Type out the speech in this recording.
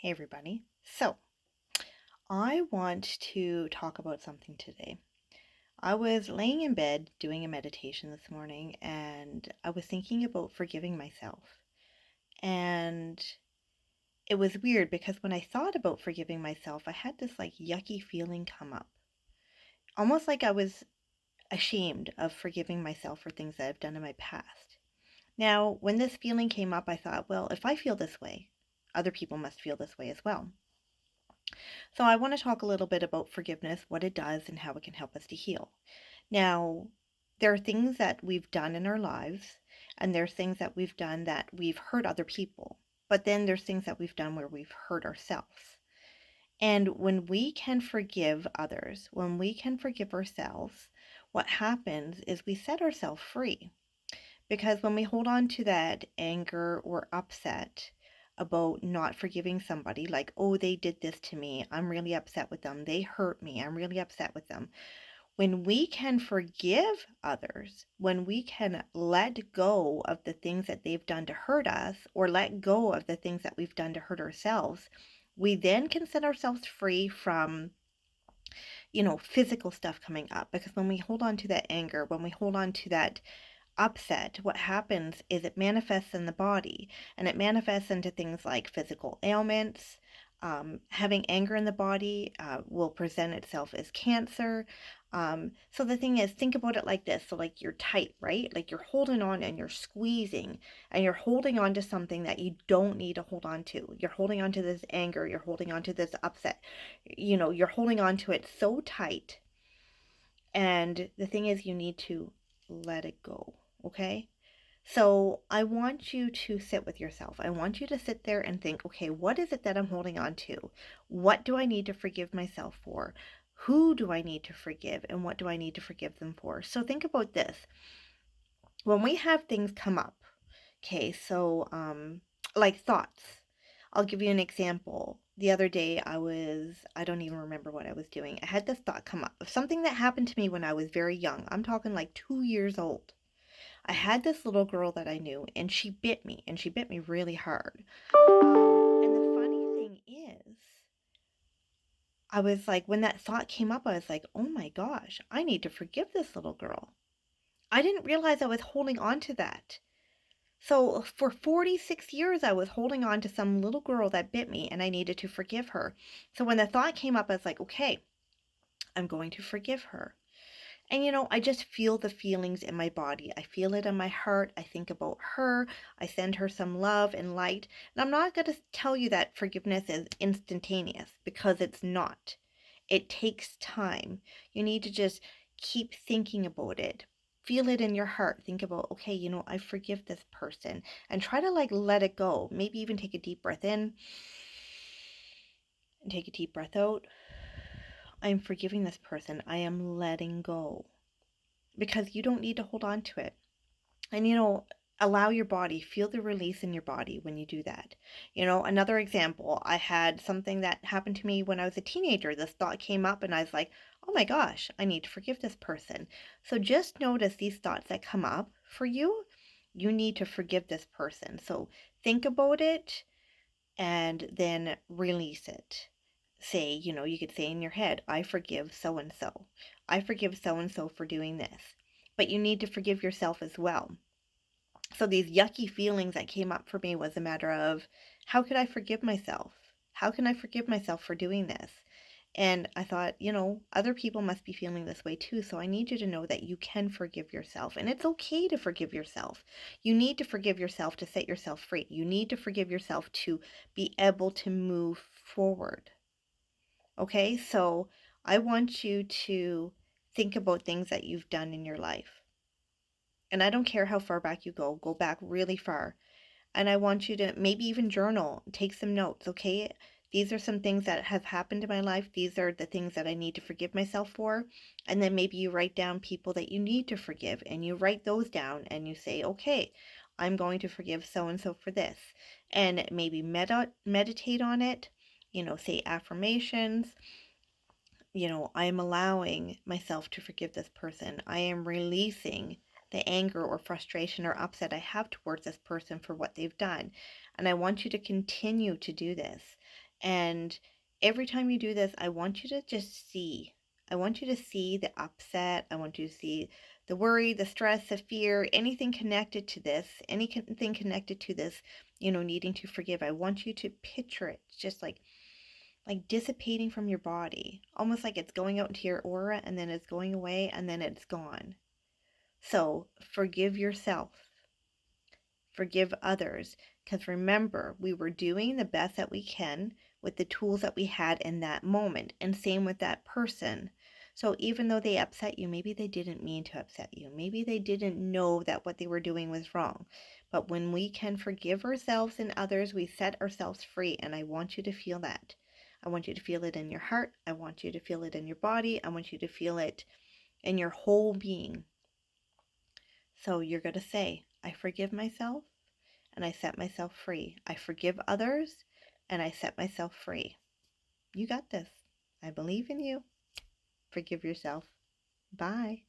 Hey everybody. So, I want to talk about something today. I was laying in bed doing a meditation this morning and I was thinking about forgiving myself. And it was weird because when I thought about forgiving myself, I had this like yucky feeling come up. Almost like I was ashamed of forgiving myself for things that I've done in my past. Now, when this feeling came up, I thought, well, if I feel this way, other people must feel this way as well. So I want to talk a little bit about forgiveness, what it does, and how it can help us to heal. Now, there are things that we've done in our lives, and there's things that we've done that we've hurt other people. But then there's things that we've done where we've hurt ourselves. And when we can forgive others, when we can forgive ourselves, what happens is we set ourselves free. Because when we hold on to that anger or upset about not forgiving somebody, like, oh, they did this to me, I'm really upset with them, they hurt me, I'm really upset with them. When we can forgive others, when we can let go of the things that they've done to hurt us, or let go of the things that we've done to hurt ourselves, we then can set ourselves free from physical stuff coming up. Because when we hold on to that anger, when we hold on to that upset, what happens is it manifests in the body and it manifests into things like physical ailments. Having anger in the body will present itself as cancer. So the thing is, think about it like this. So, like you're tight, right? Like you're holding on and you're squeezing and you're holding on to something that you don't need to hold on to. You're holding on to this anger, you're holding on to this upset. You're holding on to it so tight. And the thing is, you need to let it go, okay? So I want you to sit with yourself. I want you to sit there and think, okay, what is it that I'm holding on to? What do I need to forgive myself for? Who do I need to forgive? And what do I need to forgive them for? So think about this. When we have things come up, okay, so like thoughts. I'll give you an example. The other day I don't even remember what I was doing. I had this thought come up of something that happened to me when I was very young. I'm talking like 2 years old. I had this little girl that I knew, and she bit me really hard. And the funny thing is, I was like, when that thought came up, I was like, oh my gosh, I need to forgive this little girl. I didn't realize I was holding on to that. So for 46 years, I was holding on to some little girl that bit me, and I needed to forgive her. So when the thought came up, I was like, okay, I'm going to forgive her. And I just feel the feelings in my body. I feel it in my heart. I think about her. I send her some love and light. And I'm not going to tell you that forgiveness is instantaneous because it's not. It takes time. You need to just keep thinking about it. Feel it in your heart. Think about, okay, I forgive this person and try to like let it go. Maybe even take a deep breath in and take a deep breath out. I'm forgiving this person. I am letting go because you don't need to hold on to it. And allow your body, feel the release in your body when you do that. Another example, I had something that happened to me when I was a teenager. This thought came up and I was like, oh my gosh, I need to forgive this person. So just notice these thoughts that come up for you. You need to forgive this person. So think about it and then release it. Say, you could say in your head, I forgive so and so. I forgive so and so for doing this. But you need to forgive yourself as well. So these yucky feelings that came up for me was a matter of, how could I forgive myself? How can I forgive myself for doing this? And I thought, other people must be feeling this way too. So I need you to know that you can forgive yourself. And it's okay to forgive yourself. You need to forgive yourself to set yourself free. You need to forgive yourself to be able to move forward. Okay? So I want you to think about things that you've done in your life. And I don't care how far back you go back really far. And I want you to maybe even journal, take some notes, okay? These are some things that have happened in my life. These are the things that I need to forgive myself for. And then maybe you write down people that you need to forgive and you write those down and you say, okay, I'm going to forgive so and so for this. And maybe meditate on it, say affirmations. I am allowing myself to forgive this person. I am releasing the anger or frustration or upset I have towards this person for what they've done. And I want you to continue to do this. And every time you do this, I want you to just see. I want you to see the upset. I want you to see the worry, the stress, the fear, anything connected to this, anything connected to this, needing to forgive. I want you to picture it just like dissipating from your body, almost like it's going out into your aura and then it's going away and then it's gone. So forgive yourself, forgive others, because remember, we were doing the best that we can with the tools that we had in that moment, and same with that person. So even though they upset you, maybe they didn't mean to upset you. Maybe they didn't know that what they were doing was wrong. But when we can forgive ourselves and others, we set ourselves free. And I want you to feel that. I want you to feel it in your heart. I want you to feel it in your body. I want you to feel it in your whole being. So you're going to say, I forgive myself and I set myself free. I forgive others and I set myself free. You got this. I believe in you. Forgive yourself. Bye.